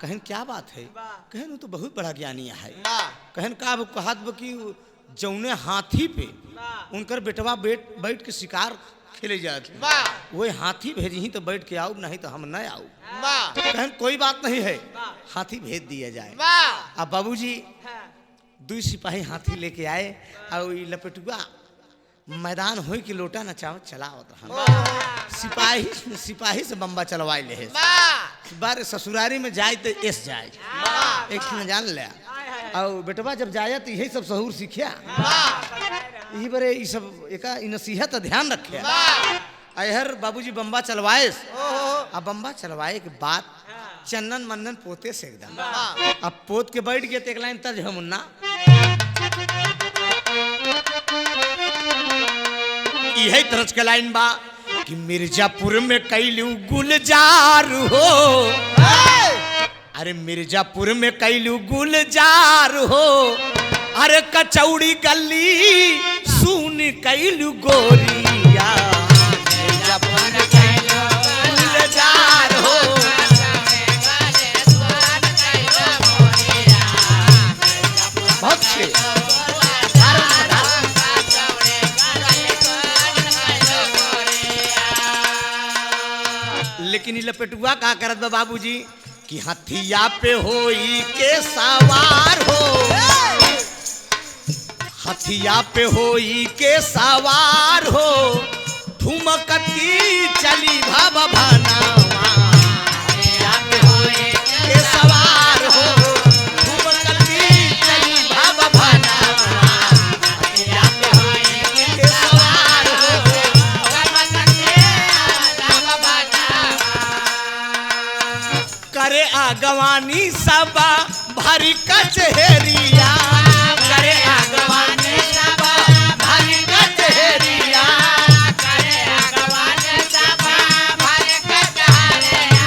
कहन क्या बात है कहन वो तो बहुत बड़ा ज्ञानी है कहन का कहत कि जौने हाथी पे उनकर बेटवा बैठ के शिकार खेले जाते वही हाथी भेजी ही तो बैठ के आओ नहीं तो हम न आओ कहन कोई बात नहीं है हाथी भेज दिया जाए अब बाबूजी 2 सिपाही हाथी लेके आए और लपेटुआ मैदान हो कि लोटा नचावत चलावत सिपाही से बम्बा चलवाई ले बारे ससुरारी में जाए तो एस जाए एक जान ले और बेटवा जब जाए तो यही सब सहूर सीखिया यही बरे ये सब एक नसीहत ध्यान रखे अहर बाबूजी बम्बा चलवाए अब बम्बा चलवाए के बाद चंदन मंदन पोते से एकदम अब पोत के बैठ गए तो एक लाइन तर्ज है मुन्ना यही तरह के लाइन बा कि मिर्जापुर में कैलू गुलजार हो अरे मिर्जापुर में कैलू गुलजार हो अरे कचौड़ी गली सुन कैलू गोरिया मिर्जापुर में कैलू गुलजार हो बहुत अच्छे लेकिन लपेटुआ का करत बा बाबूजी कि हथिया पे होई के सवार हो हथिया पे होई के सवार हो ठुमकती चली भाव भानावा हथिया पे होई के सवार हो ठुमकती चली भाव भानावा हथिया पे होई के सवार हो करे आगवानी सबा भरी कचहरिया करे आगवानी सबा भरी कचहरिया करे आगवानी सबा भरी कचहरिया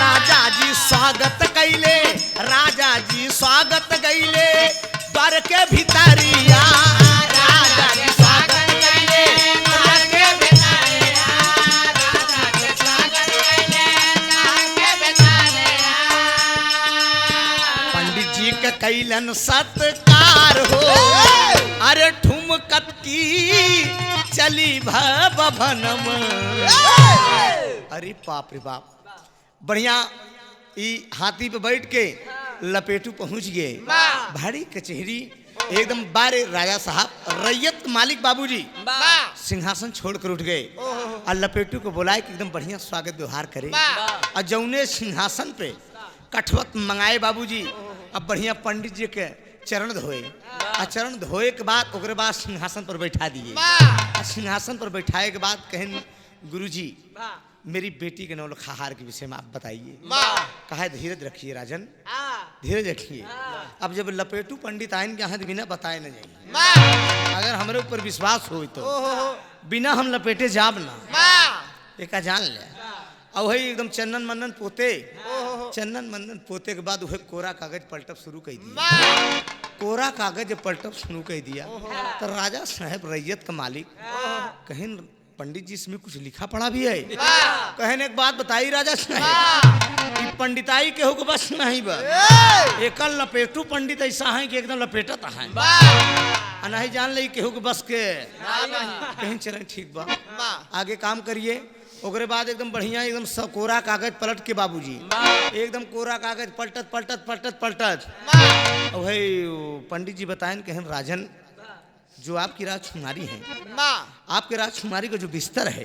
राजा जी स्वागत कैले राजा जी स्वागत कैले द्वार के भितरिया राजा के कैलन सत्कार हो, अरे ठुमकत की चली भवनम। अरे बाप रे बाप, बढ़िया ई हाथी पे बैठ के लपेटू पहुंच गए, भारी कचहरी एकदम बारे राजा साहब रैयत मालिक बाबूजी सिंहासन छोड़कर उठ गए और लपेटू को बुलाए कि एकदम बढ़िया स्वागत व्यवहार करे। और जौने सिंहासन पे कठवत मंगाए बाबूजी, अब बढ़िया पंडित जी के चरण धोए, और चरण धोए के बाद ओकरे बाद सिंहासन पर बैठा दिए। सिंहासन पर बैठाए के बाद कहें गुरुजी मेरी बेटी के नौलखाहार के विषय में आप बताइए। कहा धीरज रखिए राजन, धीरज रखिए। अब जब लपेटू पंडित आयन के यहाँ बिना बताए न जाइए, अगर हमारे ऊपर विश्वास हो तो बिना हम लपेटे जाब ना एक जान ले। और वही एकदम चंदन मंदन पोते, चंदन मंदन पोते के बाद वही कोरा कागज पलटब शुरू कर दिया। कोरा कागज पलटब शुरू कर दिया तो राजा साहब रैयत का मालिक कहीं पंडित जी इसमें कुछ लिखा पढ़ा भी है। कहने एक बात बताई राजा साहब, पंडिताई के हो को बस नहीं बा, एक लपेटू पंडित ऐसा है कि एकदम लपेटत है, नहीं जान ले केहू के बस के कहीं चले। ठीक बा, आगे काम करिए। ओकरे बाद एकदम बढ़िया एकदम कोरा कागज पलट के बाबूजी एकदम कोरा कागज पलटत पलटत पलटत पलटत वही पंडित जी बताएं कहें राजन जो आपकी राजकुमारी है, आपके राजकुमारी का जो बिस्तर है,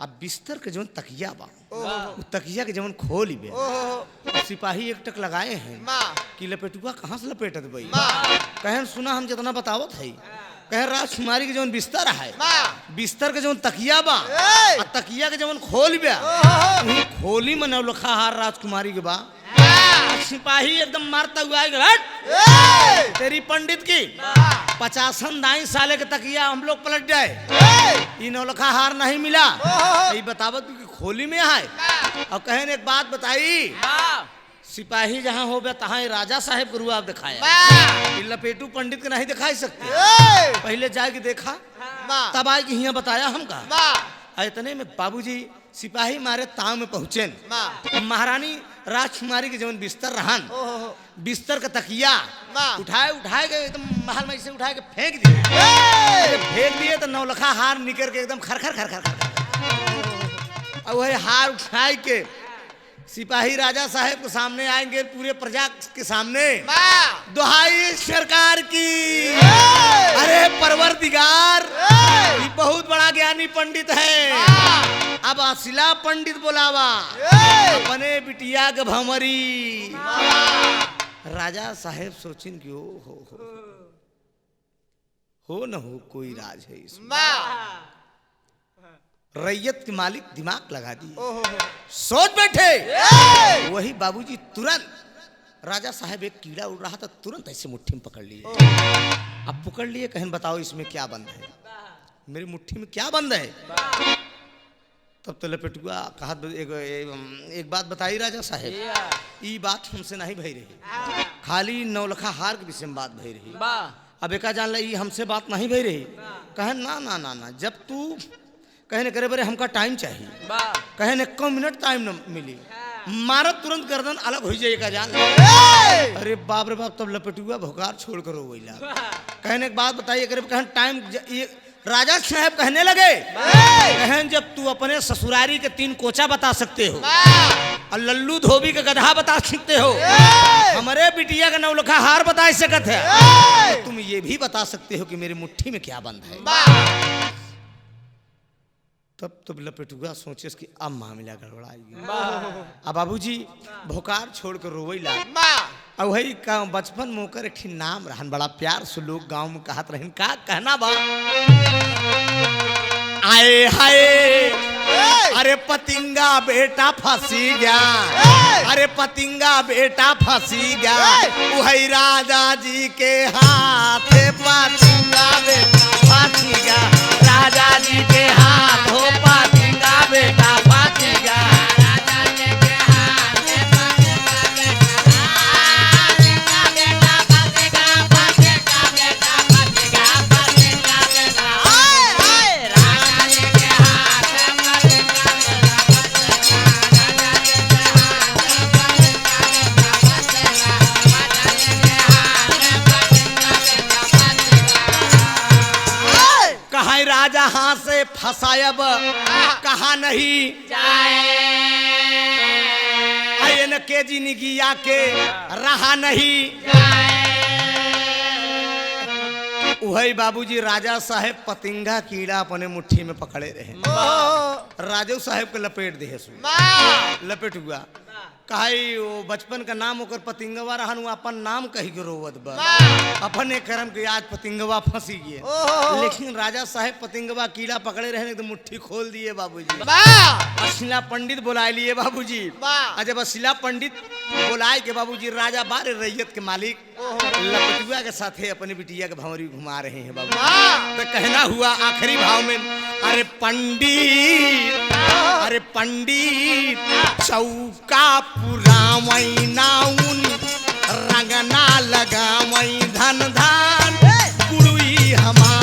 अब बिस्तर के जो तकिया बा वो तकिया के जवन खोल बे, सिपाही एक टक लगाए हैं कि लपेटुआ कहाँ से लपेटत भाई। कहें सुना हम जितना बतावत है, कहें राजकुमारी के जवन बिस्तर है, बिस्तर के जवन तकिया बा, तकिया के जवन खोल बे, खोली में नौलखाहार राजकुमारी के बा। सिपाही एकदम मारता हुआ हट तेरी पंडित की 50 दाई साले के तकिया हम लोग पलट जाए, ये नौलखा हार नहीं मिला, ये बतावत कि खोली में है। और कहने एक बात बताई, सिपाही जहाँ हो गया तहाँ राजा साहेब को रुआब दिखाया, लपेटू पंडित के नहीं दिखाई सकते। पहले जाके देखा तब आज यहाँ बताया हम कहा। इतने में बाबूजी सिपाही मारे ताव में पहुंचे, महारानी राजकुमारी के जवन बिस्तर रहन, बिस्तर का तकिया उठाए उठाए गए एकदम महल में से उठाए के फेंक दिए। फेंक दिए तो नौलखा हार निकल के एकदम खर खर खर खर खर। और वही हार उठाए के सिपाही राजा साहेब के सामने आएंगे, पूरे प्रजा के सामने दुहाई सरकार की, अरे परवरदिगार ये बहुत बड़ा ज्ञानी पंडित है, अब असिला पंडित बोलावा अपने बिटिया के भमरी। राजा साहेब सोचिन कि हो न हो कोई राज है इसमें। रैयत के मालिक दिमाग लगा दिए, सोच बैठे। वही बाबूजी तुरंत राजा साहब एक कीड़ा उड़ रहा था, तुरंत ऐसे मुट्ठी में पकड़ लिए। अब पकड़ लिए, कहें बताओ इसमें क्या बंद है, मेरी मुट्ठी में क्या बंद है। तब तो लपेटुआ कहा एक बात बताई राजा साहब, ये बात हमसे नहीं भई रही, खाली नौलखा हार के विषय में बात भई रही। अब एका जान ला हमसे बात नहीं भई रही। कहे ना ना ना ना, जब तू कहने करे बरे हमका टाइम चाहिए, कहने 1 मिनट टाइम न मिली, मारत तुरंत गर्दन अलग हो जाएगा जान। अरे बाप रे बाप, तब लपेटुआ भोकार छोड़ कर हो गईला। कहने एक बात बताइए, कहने टाइम राजा साहब कहने लगे, कहन जब तू अपने ससुरारी के 3 कोचा बता सकते हो और लल्लू धोबी का गधा बता सकते हो, हमारे बिटिया का नौलखा हार बता सकते है, तो तुम ये भी बता सकते हो कि मेरी मुट्ठी में क्या बंद है। तब लपेटुआ सोचे कि अब मामला गड़बड़ाएगी। अब बाबूजी भोकार छोड़कर रोवैला। अब वही का बचपन मोकर एक नाम रहन, बड़ा प्यार से लोग गांव में कहत रहन, का कहना बा, आए हाय अरे पतिंगा बेटा फंसी गया, अरे पतिंगा बेटा फंसी गया, वही राजा जी के हाथ पतिंगा बेटा फंसी गया, राजा जी के हाथ हो पतिंगा बेटा फंसी गया, राजा जी के हाथ पतिंगा बेटा फंसेगा, बेटा फंसेगा, फंसेगा बेटा, हाय हाय राजा जी के हाथ पतिंगा बेटा फंसेगा, राजा जी के हाथ पतिंगा बेटा फंसेगा, राजा जी के हसायब कहा नहीं आयन के जिंदगिया के रहा नहीं। वही बाबूजी राजा साहेब पतिंगा कीड़ा अपने मुट्ठी में पकड़े रहे। राजू साहेब के लपेट दे लपेट हुआ कहाई वो बचपन का नाम होकर पतिंगवा रहन अपन नाम कही के रोवत बा अपने कर्म के आज पतिंगवा फंसी गए। लेकिन राजा साहेब पतिंगवा कीड़ा पकड़े रहे तो मुट्ठी खोल दिए बाबूजी। अशिला पंडित बुलाए लिए बाबूजी। जब अशिला पंडित बुलाए के बाबूजी राजा बारे रैयत के मालिक लपटुआ के साथे अपने बिटिया के भंवरी घुमा रहे हैं बाबू। तो कहना हुआ आखिरी भाव में अरे पंडित चौका पुरावई नाउन रंगना लगावई धन धान कुड़ुई हमार।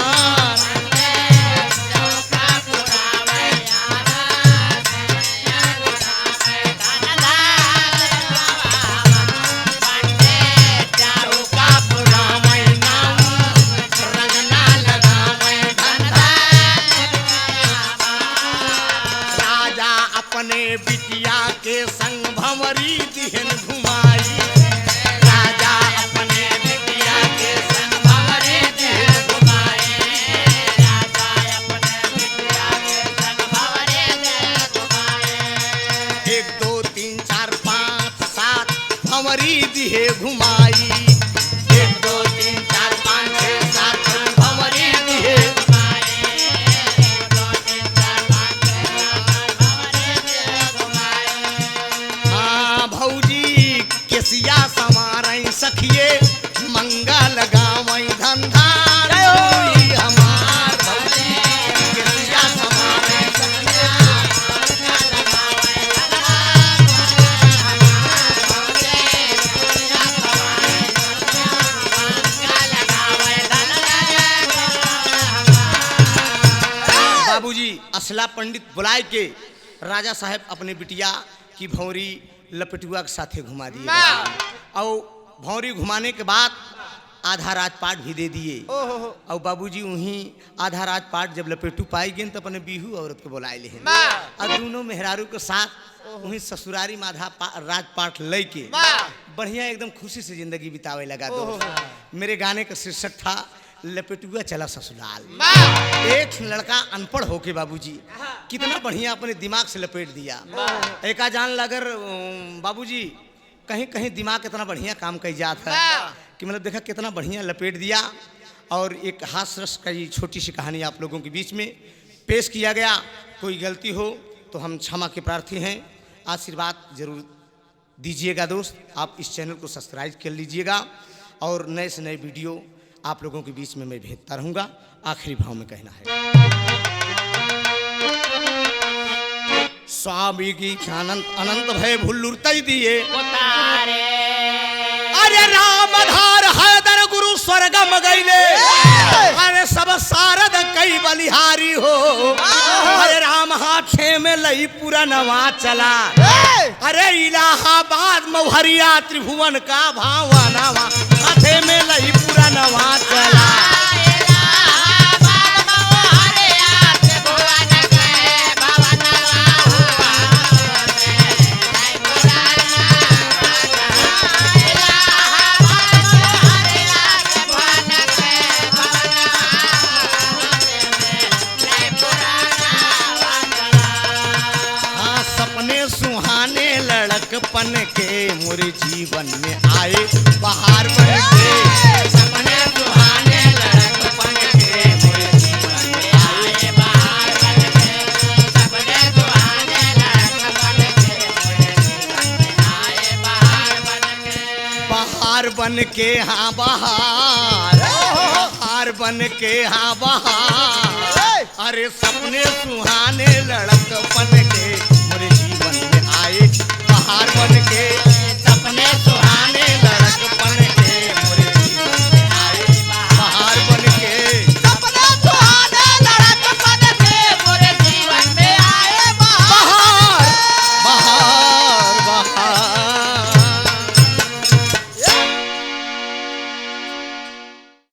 अपने बिटिया के संग भंवरी दिहन घुमाई। राजा अपने बिटिया के संग भंवरी दिहन घुमाई। राजा अपने बिटिया के संग भंवरी दिहन घुमाई। 1 2 3 4 5 7 भंवरी दिहे घुमाई। 1 2 3 4 5 6 7 भंवरी दिहे केसिया समारई सखिए मंगल गावई धंधार हमार भौजी। केसिया समारई सखिए मंगल गावई बाबूजी असला पंडित बुलाए के राजा साहेब अपने बिटिया की भौरी लपटुआ के साथे घुमा दिए। और भौरी घुमाने के बाद आधा राजपाट भी दे दिए। और बाबूजी वहीं आधा राजपाट जब लपेटू पाई गए तो अपने बीहू औरत को बुलाए ले और दोनों मेहरारू के साथ वहीं ससुरारी में आधा राजपाट लेके बढ़िया एकदम खुशी से जिंदगी बितावे लगा। दो मेरे गाने का शीर्षक था लपेटुआ चला ससुराल। एक लड़का अनपढ़ होके बाबूजी कितना बढ़िया अपने दिमाग से लपेट दिया। एक जान अगर बाबूजी कहीं कहीं दिमाग कितना बढ़िया काम कर जाता है कि मतलब देखा कितना बढ़िया लपेट दिया। और एक हास्य रस का ये छोटी सी कहानी आप लोगों के बीच में पेश किया गया। कोई गलती हो तो हम क्षमा के प्रार्थी हैं। आशीर्वाद जरूर दीजिएगा दोस्त। आप इस चैनल को सब्सक्राइब कर लीजिएगा और नए से नए वीडियो आप लोगों के बीच में मैं भेजता रहूँगा। आखिरी भाव में कहना है स्वामी की अनंत अनंत भय भुल्लुर तई दिए अरे राम धार हैदर गुरु स्वर्गम गईले। अरे सब सारद कई बलिहारी हो। अरे राम हाथे में लई पूरा नवा चला। अरे इलाहाबाद मौहरिया त्रिभुवन का भावनावा हाथे में लई पूरा नवा चला। लड़कपन के मोरे जीवन में आए बहार बन के। सपने सुहाने लड़कपन के मोरे जीवन में आए बहार बन के। सपने सुहाने लड़कपन के मोरे जीवन में आए बहार बन के। बहार बन के हाँ बहार बन के हाँ बहार। अरे सपने सुहाने लड़कपन के मोरे जीवन में आए बहार बन के।